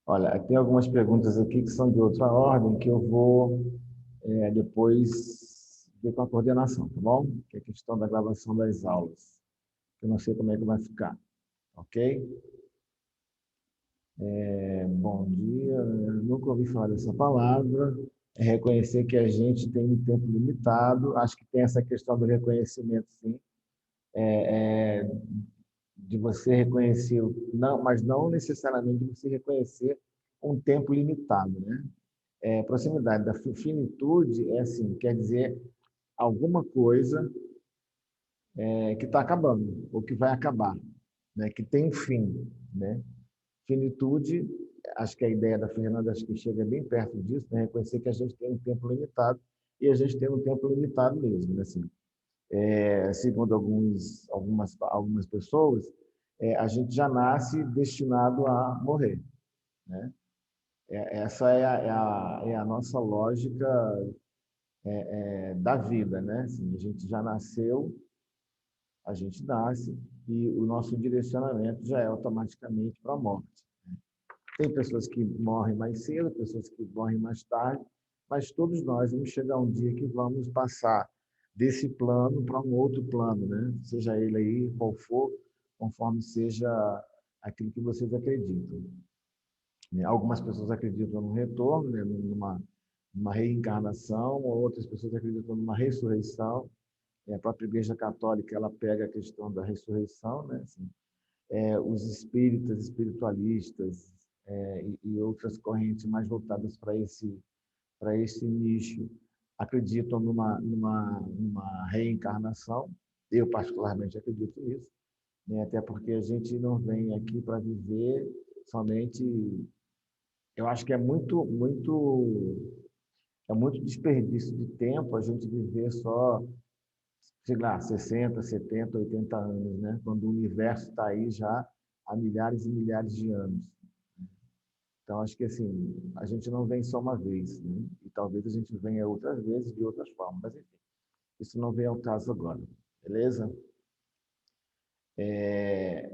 Olha, tem algumas perguntas aqui que são de outra ordem, que eu vou depois ver com a coordenação, tá bom? Que é a questão da gravação das aulas. Eu não sei como é que vai ficar, ok? Bom dia, eu nunca ouvi falar dessa palavra. É reconhecer que a gente tem um tempo limitado. Acho que tem essa questão do reconhecimento, sim. De você reconhecer, não, mas não necessariamente de você reconhecer um tempo limitado, né? Proximidade da finitude é assim, quer dizer alguma coisa que está acabando ou que vai acabar, né? Que tem um fim, né? Finitude, acho que a ideia da Fernanda acho que chega bem perto disso, né? Reconhecer que a gente tem um tempo limitado e a gente tem um tempo limitado mesmo, né? Assim, segundo algumas pessoas, a gente já nasce destinado a morrer, né? Essa é a nossa lógica da vida, né? Assim, a gente já nasceu, a gente nasce e o nosso direcionamento já é automaticamente para a morte. Tem pessoas que morrem mais cedo, pessoas que morrem mais tarde, mas todos nós vamos chegar um dia que vamos passar desse plano para um outro plano, né? Seja ele aí qual for, conforme seja aquilo que vocês acreditam. Algumas pessoas acreditam no retorno, né? numa reencarnação, outras pessoas acreditam numa ressurreição. A própria Igreja Católica ela pega a questão da ressurreição, né? Assim, os espíritas, espiritualistas e outras correntes mais voltadas para esse nicho acreditam numa reencarnação. Eu, particularmente, acredito nisso, né? Até porque a gente não vem aqui para viver somente. Eu acho que é muito desperdício de tempo a gente viver só, sei lá, 60, 70, 80 anos, né? Quando o universo está aí já há milhares e milhares de anos. Então, acho que assim, a gente não vem só uma vez, né? E talvez a gente venha outras vezes de outras formas, mas enfim, isso não vem ao caso agora, beleza? É...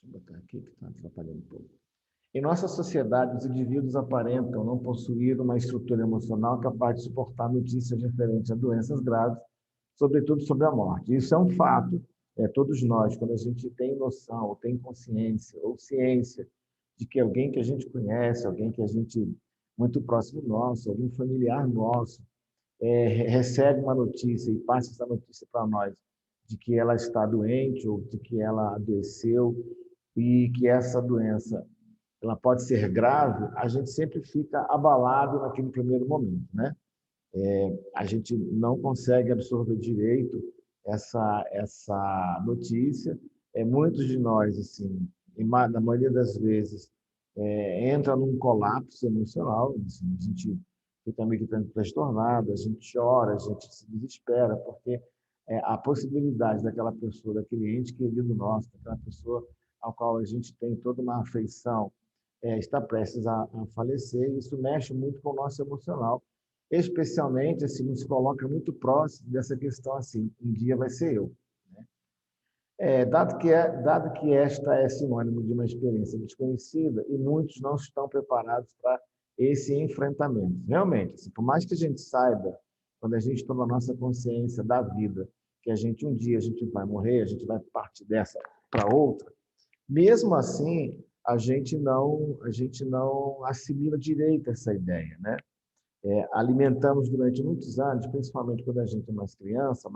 Deixa eu botar aqui que está atrapalhando um pouco. Em nossa sociedade, os indivíduos aparentam não possuir uma estrutura emocional capaz de suportar notícias referentes a doenças graves, sobretudo sobre a morte. Isso é um fato. Todos nós, quando a gente tem noção, ou tem consciência, ou ciência de que alguém que a gente conhece, alguém que a gente muito próximo nosso, algum familiar nosso, recebe uma notícia e passa essa notícia para nós de que ela está doente ou de que ela adoeceu e que essa doença ela pode ser grave, a gente sempre fica abalado naquele primeiro momento, né? A gente não consegue absorver direito essa notícia. Muitos de nós, assim, na maioria das vezes, entra num colapso emocional, assim, a gente fica meio que transtornado, a gente chora, a gente se desespera, porque a possibilidade daquela pessoa, daquele ente querido nosso, daquela pessoa ao qual a gente tem toda uma afeição, está prestes a falecer, isso mexe muito com o nosso emocional, especialmente assim, nos coloca muito próximo dessa questão assim, um dia vai ser eu. Né? Dado que esta é sinônimo de uma experiência desconhecida e muitos não estão preparados para esse enfrentamento. Realmente, assim, por mais que a gente saiba, quando a gente toma a nossa consciência da vida, que um dia a gente vai morrer, a gente vai partir dessa para outra, mesmo assim, a gente não assimila direito essa ideia, né? Alimentamos durante muitos anos, principalmente quando a gente é mais criança,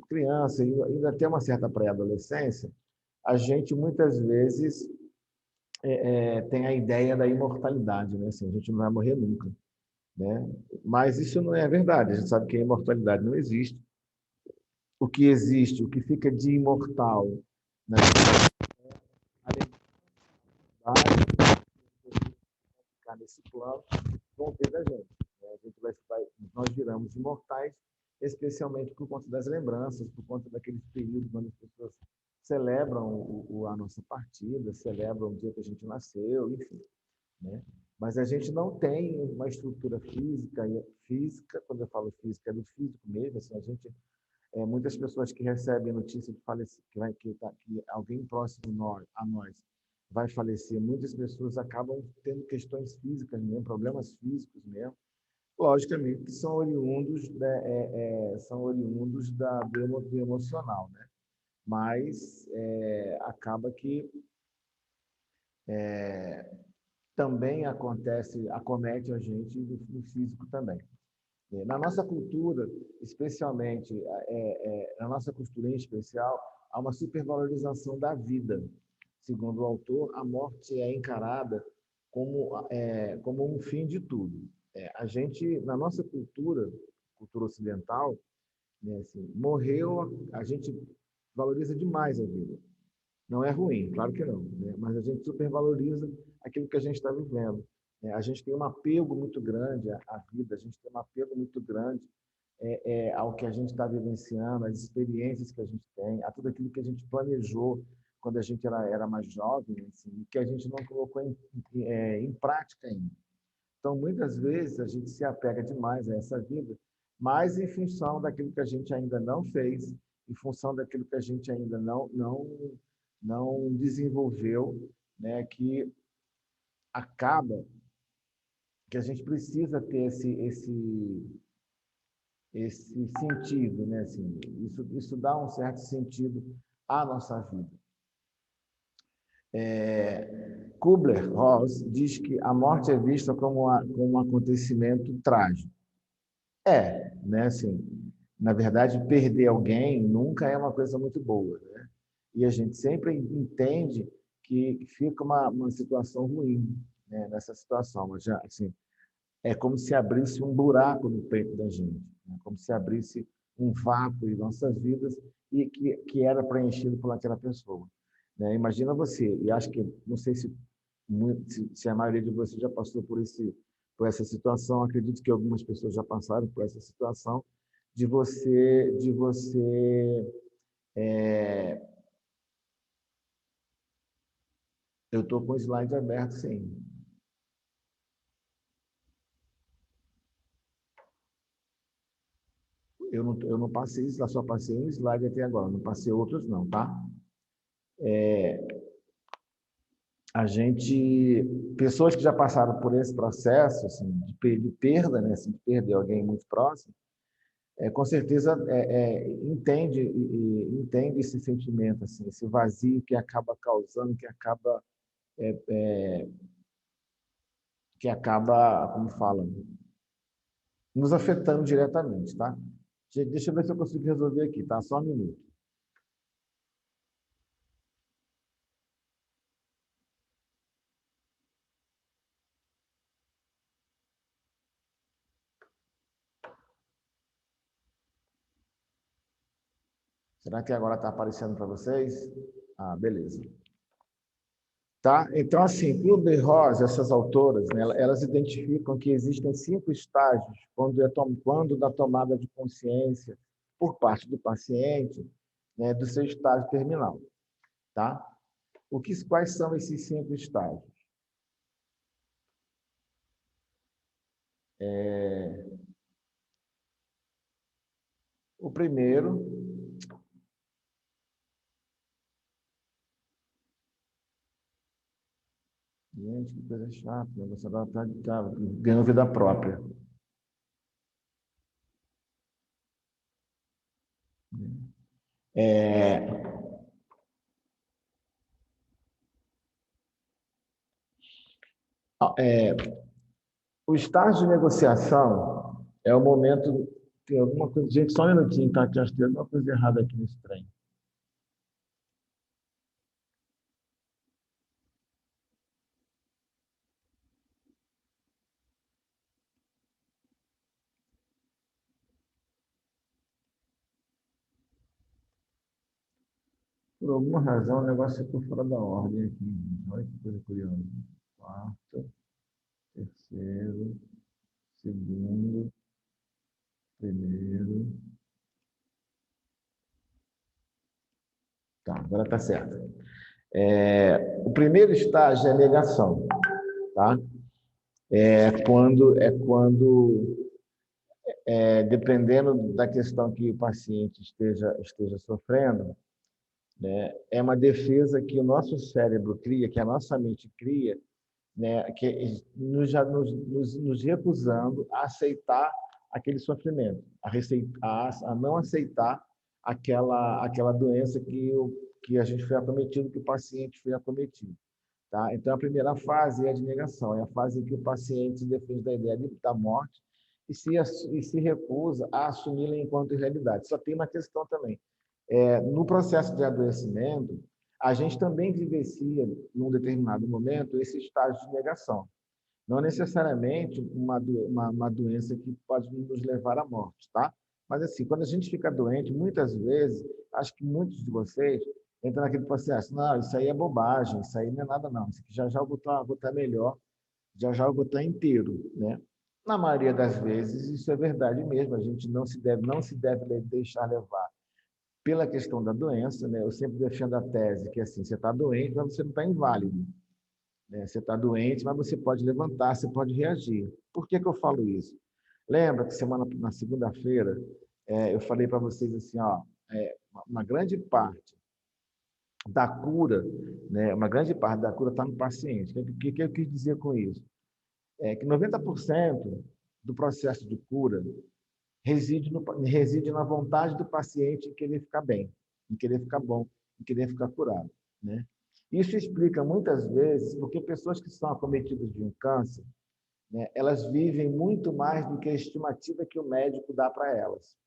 criança e ainda até uma certa pré-adolescência, a gente muitas vezes tem a ideia da imortalidade, né? Assim, a gente não vai morrer nunca, né? Mas isso não é verdade. A gente sabe que a imortalidade não existe. O que existe, o que fica de imortal, né? A ficar nesse plano vão ter da gente. consideramos imortais, especialmente por conta das lembranças, por conta daqueles períodos quando as pessoas celebram a nossa partida, celebram o dia que a gente nasceu, enfim, né? Mas a gente não tem uma estrutura física, quando eu falo física, é do físico mesmo, assim, a gente, muitas pessoas que recebem notícia de falecer, que alguém próximo a nós vai falecer, muitas pessoas acabam tendo questões físicas mesmo, problemas físicos mesmo, logicamente que são oriundos, né, do emocional, né? Mas acaba que também acomete a gente no físico também. Na nossa cultura, especialmente, na nossa cultura em especial, há uma supervalorização da vida. Segundo o autor, a morte é encarada como um fim de tudo. A gente, na nossa cultura ocidental, né, assim, morreu, a gente valoriza demais a vida. Não é ruim, claro que não, né? Mas a gente supervaloriza aquilo que a gente está vivendo. Né? A gente tem um apego muito grande à vida, a gente tem um apego muito grande ao que a gente está vivenciando, às experiências que a gente tem, a tudo aquilo que a gente planejou quando a gente era mais jovem, assim, e que a gente não colocou em prática ainda. Então, muitas vezes, a gente se apega demais a essa vida, mas em função daquilo que a gente ainda não fez, em função daquilo que a gente ainda não desenvolveu, né, que acaba que a gente precisa ter esse sentido, né? Assim, isso dá um certo sentido à nossa vida. Kubler-Ross diz que a morte é vista como um acontecimento trágico. Né? Assim, na verdade, perder alguém nunca é uma coisa muito boa, né? E a gente sempre entende que fica uma situação ruim, né, nessa situação. Mas já, assim, é como se abrisse um buraco no peito da gente, né? Como se abrisse um vácuo em nossas vidas e que era preenchido por aquela pessoa. Né? Imagina você, e acho que, não sei se a maioria de vocês já passou por essa situação, acredito que algumas pessoas já passaram por essa situação, de você eu estou com o slide aberto, sim. Eu não passei isso, só passei um slide até agora, não passei outros não, tá? Pessoas que já passaram por esse processo assim, de perda, né, assim, de perder alguém muito próximo, com certeza entende esse sentimento, assim, esse vazio que acaba causando, que acaba, como fala, nos afetando diretamente, tá? Deixa eu ver se eu consigo resolver aqui, tá? Só um minuto. Será que agora está aparecendo para vocês? Ah, beleza. Tá? Então, assim, Kubler-Ross, essas autoras, né, elas identificam que existem 5 estágios quando da tomada de consciência por parte do paciente, né, do seu estágio terminal. Tá? Quais são esses 5 estágios? O primeiro, gente, que coisa chata, né? Você agora tá ganhando vida própria. É, é, o estágio de negociação é o momento. Tem alguma coisa. Gente, só um minutinho, tá? Que acho que tem alguma coisa errada aqui nesse trem. Por alguma razão, o negócio ficou fora da ordem aqui. Olha que coisa curiosa. Quarto, terceiro, segundo. Primeiro. Tá, agora está certo. O primeiro estágio é a negação, tá? Dependendo da questão que o paciente esteja sofrendo, né, é uma defesa que o nosso cérebro cria, que a nossa mente cria, né, que nos recusando a aceitar aquele sofrimento, a não aceitar aquela doença que a gente foi acometido, que o paciente foi acometido. Tá? Então, a primeira fase é a de negação, é a fase em que o paciente se defende da ideia da morte e se recusa a assumi-la enquanto realidade. Só tem uma questão também. No processo de adoecimento, a gente também vivencia, num determinado momento, esse estágio de negação. Não necessariamente uma doença que pode nos levar à morte, tá? Mas, assim, quando a gente fica doente, muitas vezes, acho que muitos de vocês entram naquele processo, não, isso aí é bobagem, isso aí não é nada, não. Isso aqui já eu vou estar melhor, já eu vou estar inteiro, né? Na maioria das vezes, isso é verdade mesmo. A gente não se deve deixar levar pela questão da doença, né? Eu sempre defendo a tese que, assim, você está doente, mas você não está inválido, né? Você está doente, mas você pode levantar, você pode reagir. Por que eu falo isso? Lembra que na segunda-feira, eu falei para vocês assim, ó, uma grande parte da cura, né? Uma grande parte da cura está no paciente. O que eu quis dizer com isso? É que 90% do processo de cura reside na vontade do paciente em querer ficar bem, em querer ficar bom, em querer ficar curado, né? Isso explica muitas vezes porque pessoas que são acometidas de um câncer, né, elas vivem muito mais do que a estimativa que o médico dá para elas.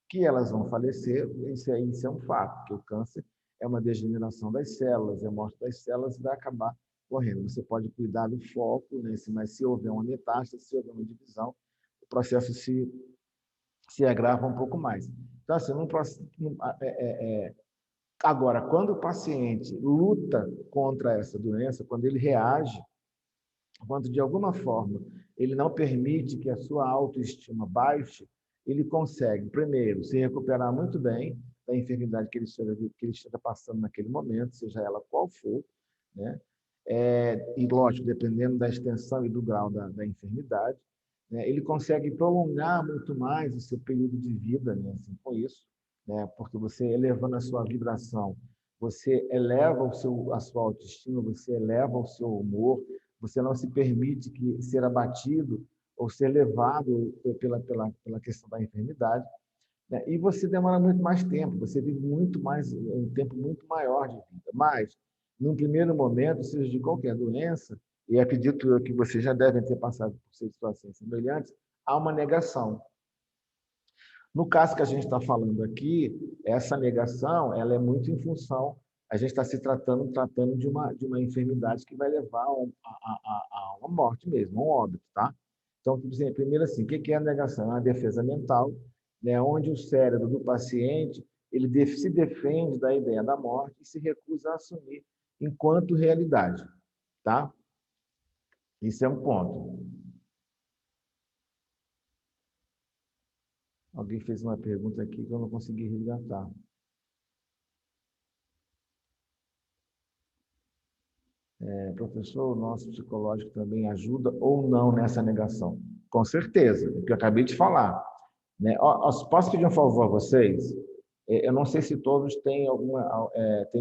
Que elas vão falecer, isso é um fato, porque o câncer é uma degeneração das células, é a morte das células e vai acabar correndo. Você pode cuidar do foco, né, mas se houver uma metástase, se houver uma divisão, o processo se agrava um pouco mais. Então, assim, agora, quando o paciente luta contra essa doença, quando ele reage, quando de alguma forma ele não permite que a sua autoestima baixe, ele consegue, primeiro, se recuperar muito bem da enfermidade que ele esteja passando naquele momento, seja ela qual for, né? E, lógico, dependendo da extensão e do grau da enfermidade, né? Ele consegue prolongar muito mais o seu período de vida, né? Assim, com isso, né? Porque você elevando a sua vibração, você eleva a sua autoestima, você eleva o seu humor, você não se permite ser abatido ou ser levado pela questão da enfermidade, né? E você demora muito mais tempo, você vive muito mais, um tempo muito maior de vida. Mas, num primeiro momento, seja de qualquer doença, e acredito eu que vocês já devem ter passado por situações semelhantes, há uma negação. No caso que a gente está falando aqui, essa negação ela é muito em função, a gente está se tratando de uma enfermidade que vai levar a uma morte mesmo, a um óbito, tá? Então, primeiro assim, o que é a negação? É uma defesa mental, né, onde o cérebro do paciente ele se defende da ideia da morte e se recusa a assumir enquanto realidade, tá? Isso é um ponto. Alguém fez uma pergunta aqui que eu não consegui resgatar. Professor, o nosso psicológico também ajuda ou não nessa negação? Com certeza, é o que eu acabei de falar, né? Posso pedir um favor a vocês? Eu não sei se todos têm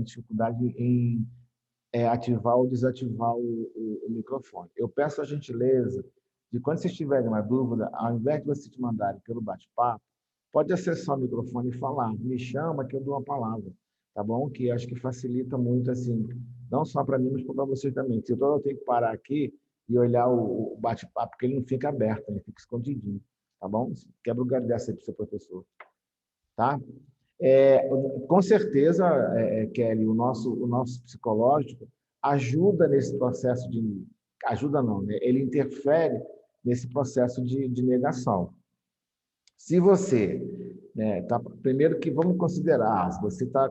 dificuldade em ativar ou desativar o microfone. Eu peço a gentileza de, quando vocês tiverem uma dúvida, ao invés de vocês te mandarem pelo bate-papo, pode acessar o microfone e falar, me chama que eu dou uma palavra, tá bom? Que acho que facilita muito, assim, não só para mim, mas para vocês também. Se eu tenho que parar aqui e olhar o bate-papo, porque ele não fica aberto, ele fica escondidinho, tá bom? Quebra o galho dessa aí para o seu professor, tá? Com certeza, Kelly, o nosso psicológico ajuda nesse processo de... Ajuda não, né? Ele interfere nesse processo de negação. Se você, né, primeiro que vamos considerar,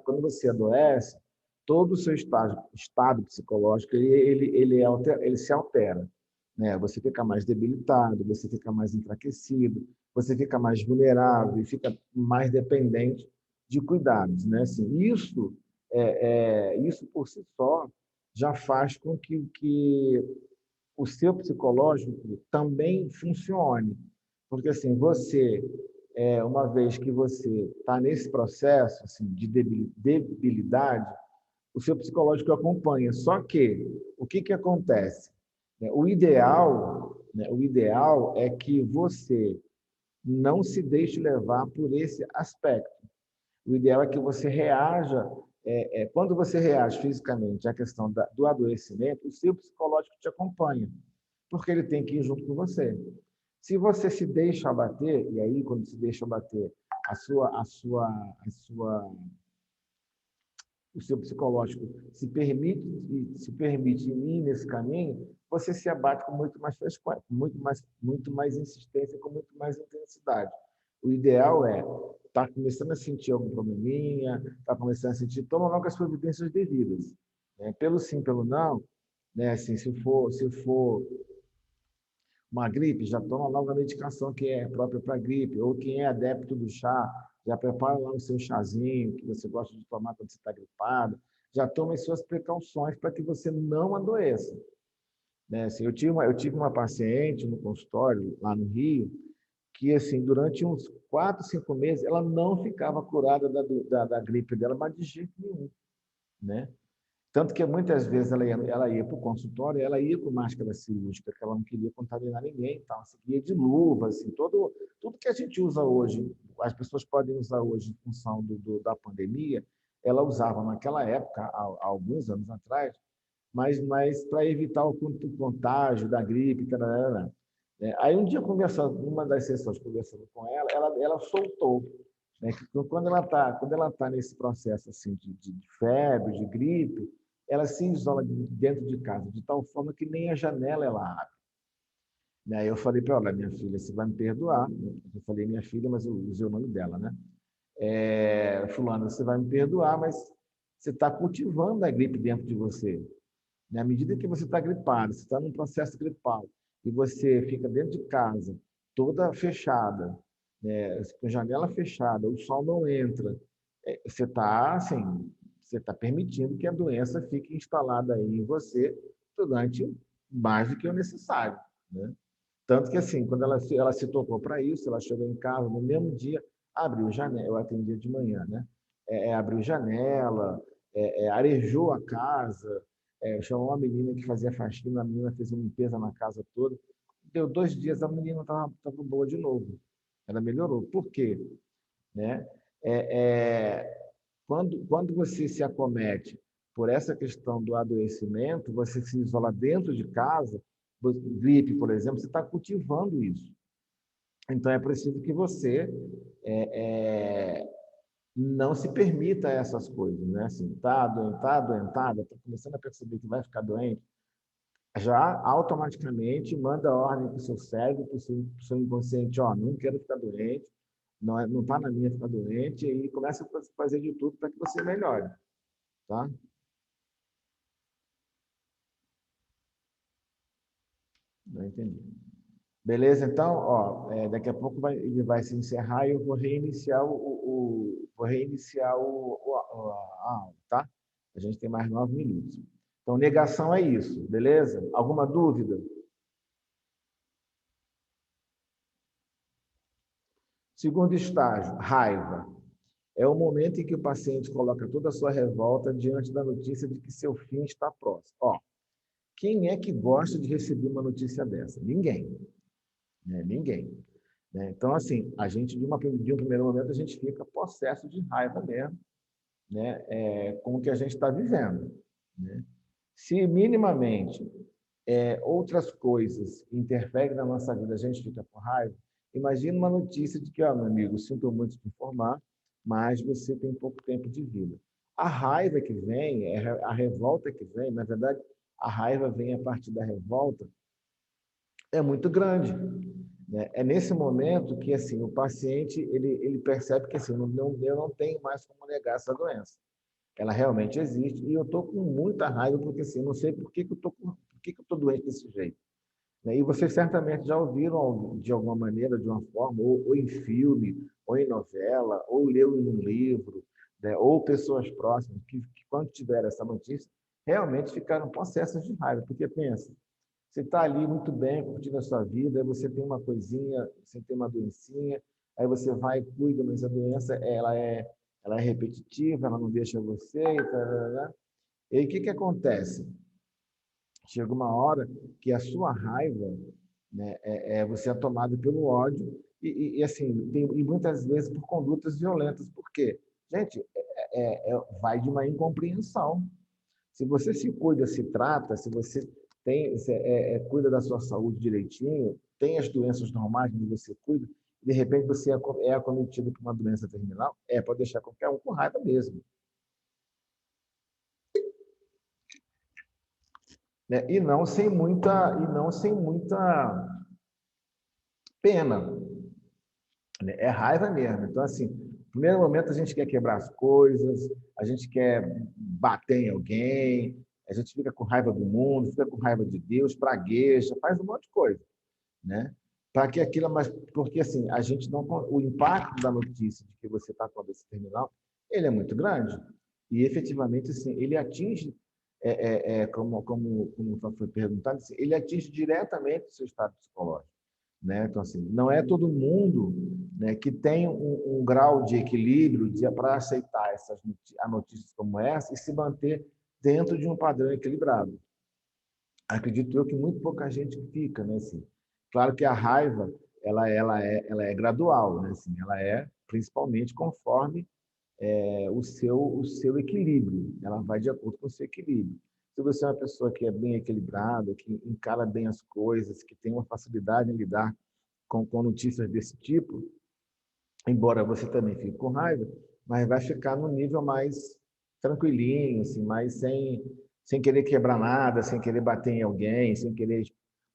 quando você adoece, todo o seu estado psicológico ele se altera, né? Você fica mais debilitado, você fica mais enfraquecido, você fica mais vulnerável e fica mais dependente de cuidados, né? Assim, isso por si só já faz com que o seu psicológico também funcione. Porque, assim, uma vez que você está nesse processo assim, de debilidade, o seu psicológico acompanha. Só que, o que acontece? O ideal é que você não se deixe levar por esse aspecto. O ideal é que você reaja. Quando você reage fisicamente à questão do adoecimento, o seu psicológico te acompanha, porque ele tem que ir junto com você. Se você se deixa abater, e aí quando se deixa abater, o seu psicológico se permite ir nesse caminho, você se abate com muito mais frequência, muito mais insistência, com muito mais intensidade. O ideal é estar começando a sentir algum probleminha, estar começando a sentir, toma logo as providências devidas, né? Pelo sim, pelo não, né? Assim, se for uma gripe, já toma logo a medicação que é própria para gripe, ou quem é adepto do chá, já prepara lá o seu chazinho que você gosta de tomar quando você está gripado, já toma as suas precauções para que você não adoeça. Né? Assim, eu tive uma paciente no consultório, lá no Rio, que assim, durante uns 4, 5 meses, ela não ficava curada da gripe dela, mas de jeito nenhum. Né? Tanto que muitas vezes ela ia para o consultório, ela ia com máscara cirúrgica, que ela não queria contaminar ninguém, então, assim, ia de luva, assim, tudo que a gente usa hoje, as pessoas podem usar hoje em função da pandemia, ela usava naquela época, há alguns anos atrás, mas para evitar o contágio da gripe, tarará. Aí um dia, numa das sessões, conversando com ela soltou, né, que quando ela tá nesse processo assim, de febre, de gripe, ela se isola dentro de casa, de tal forma que nem a janela ela abre. Aí eu falei para ela, minha filha, você vai me perdoar. Eu falei minha filha, mas eu usei o nome dela, né? Fulana, você vai me perdoar, mas você está cultivando a gripe dentro de você. À medida que você está gripado, você está num processo gripal, e você fica dentro de casa, toda fechada, né, com a janela fechada, o sol não entra, você está assim, você está permitindo que a doença fique instalada aí em você durante mais do que o necessário. Né? Tanto que, assim, quando ela se tocou para isso, ela chegou em casa, no mesmo dia, abriu janela, eu atendia de manhã, né? Abriu janela, arejou a casa, chamou uma menina que fazia faxina, a menina fez uma limpeza na casa toda. Deu 2 dias, a menina estava boa de novo. Ela melhorou. Por quê? Né? É, é, quando você se acomete por essa questão do adoecimento, você se isola dentro de casa, gripe, por exemplo, você está cultivando isso. Então, é preciso que você não se permita essas coisas, né? Assim, tá adoentada, está começando a perceber que vai ficar doente, já automaticamente manda ordem para o seu cérebro, para o seu inconsciente, ó, não quero ficar doente, não está na minha ficar doente, e começa a fazer de tudo para que você melhore, tá? Não entendi. Beleza? Então, ó, daqui a pouco ele vai se encerrar e eu vou reiniciar a aula, tá? A gente tem mais 9 minutos. Então, negação é isso, beleza? Alguma dúvida? Segundo estágio, raiva. É o momento em que o paciente coloca toda a sua revolta diante da notícia de que seu fim está próximo. Ó, quem é que gosta de receber uma notícia dessa? Ninguém. Né? Ninguém. Né? Então, assim, a gente, de um primeiro momento, a gente fica possesso de raiva mesmo, né? Com o que a gente está vivendo. Né? Se minimamente outras coisas interferem na nossa vida, a gente fica com raiva, imagina uma notícia de que, ó, meu amigo, sinto muito te informar, mas você tem pouco tempo de vida. A raiva que vem, a revolta que vem, na verdade, a raiva vem a partir da revolta, é muito grande. Né? É nesse momento que assim o paciente ele percebe que assim, eu não tenho mais como negar essa doença. Ela realmente existe e eu estou com muita raiva porque assim, eu não sei por que eu estou doente desse jeito. né? E vocês certamente já ouviram de alguma maneira, de uma forma, ou em filme, ou em novela, ou leu em um livro, né? Ou pessoas próximas que, quando tiveram essa notícia, realmente ficaram possessas de raiva. Porque pensa, você está ali muito bem, curtindo a sua vida, aí você tem uma coisinha, você tem uma doencinha, aí você vai e cuida, mas a doença ela é repetitiva, ela não deixa você, e, tarará. E aí o que, que acontece? Chega uma hora que a sua raiva, né, você é tomado pelo ódio assim, e muitas vezes por condutas violentas. Por quê? Gente, vai de uma incompreensão. Se você se cuida, se trata, se você cuida da sua saúde direitinho, tem as doenças normais que você cuida, e de repente você é acometido por uma doença terminal, pode deixar qualquer um com raiva mesmo. Né? E não sem muita pena, né? É raiva mesmo. Então, assim, no primeiro momento a gente quer quebrar as coisas, a gente quer bater em alguém, a gente fica com raiva do mundo, fica com raiva de Deus, pragueja, faz um monte de coisa, né? Para que aquilo, mas porque assim, a gente não, o impacto da notícia de que você está com a doença terminal, ele é muito grande e efetivamente assim, ele atinge, como foi perguntado, assim, ele atinge diretamente o seu estado psicológico, né? Então assim, não é todo mundo, né, que tem um grau de equilíbrio para aceitar notícias como essa e se manter dentro de um padrão equilibrado. Acredito eu que muito pouca gente fica, né? Assim, claro que a raiva ela é gradual, né? Assim, ela é principalmente conforme o seu equilíbrio. Ela vai de acordo com o seu equilíbrio. Se você é uma pessoa que é bem equilibrada, que encara bem as coisas, que tem uma facilidade em lidar com notícias desse tipo, embora você também fique com raiva, mas vai ficar no nível mais tranquilinho, assim, mais sem querer quebrar nada, sem querer bater em alguém, sem querer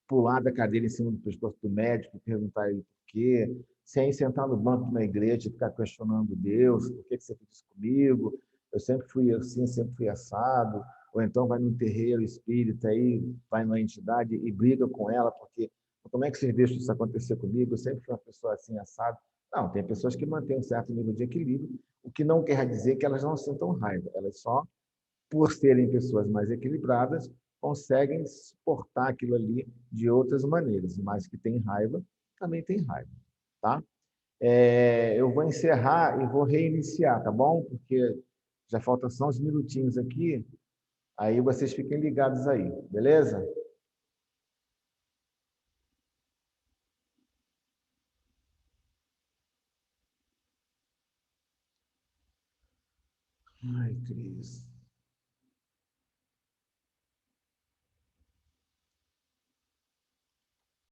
pular da cadeira em cima do pescoço do médico, perguntar ele por quê, sem sentar no banco de uma igreja e ficar questionando Deus, por que você fez isso comigo? Eu sempre fui assim, sempre fui assado. Ou então vai num terreiro espírita aí, vai numa entidade e briga com ela, porque como é que vocês deixam isso acontecer comigo? Eu sempre fui uma pessoa assim, assado. Não, tem pessoas que mantêm um certo nível de equilíbrio, o que não quer dizer que elas não sintam raiva. Elas só, por serem pessoas mais equilibradas, conseguem suportar aquilo ali de outras maneiras. Mas que tem raiva, também tem raiva, tá? Eu vou encerrar e vou reiniciar, tá bom? Porque já faltam só uns minutinhos aqui, aí vocês fiquem ligados aí, beleza? Ai, Cris.